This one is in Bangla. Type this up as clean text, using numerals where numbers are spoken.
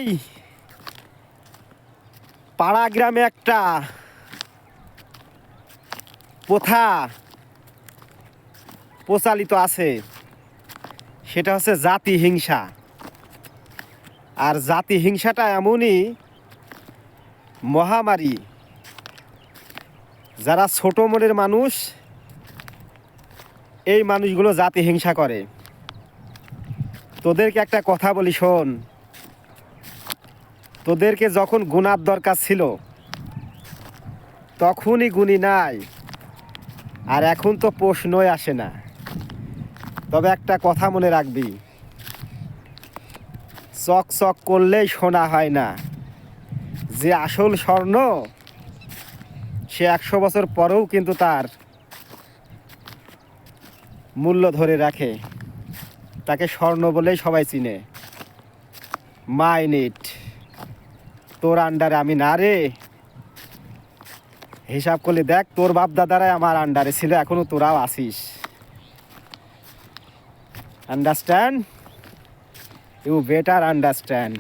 এই পাড়া গ্রামে একটা প্রথা প্রচলিত আছে, সেটা হচ্ছে জাতি হিংসা। আর জাতি হিংসাটা এমনই মহামারী, যারা ছোট মনের মানুষ এই মানুষগুলো জাতি হিংসা করে। তোদেরকে একটা কথা বলি শোন, তোদেরকে যখন গুনার দরকার ছিল তখনই গুণী নাই, আর এখন তো প্রশ্নই আসে না। তবে একটা কথা মনে রাখবি, চক চক করলেই সোনা হয় না। যে আসল স্বর্ণ সে 100 বছর পরেও কিন্তু তার মূল্য ধরে রাখে, তাকে স্বর্ণ বলেই সবাই চিনে। মাইন্ড ইট, তোর আন্ডারে আমি না রে। হিসাব করলে দেখ, তোর বাপ দাদারাই আমার আন্ডারে ছিল, এখনো তোরাও আসিস। আন্ডারস্ট্যান্ড? You better understand.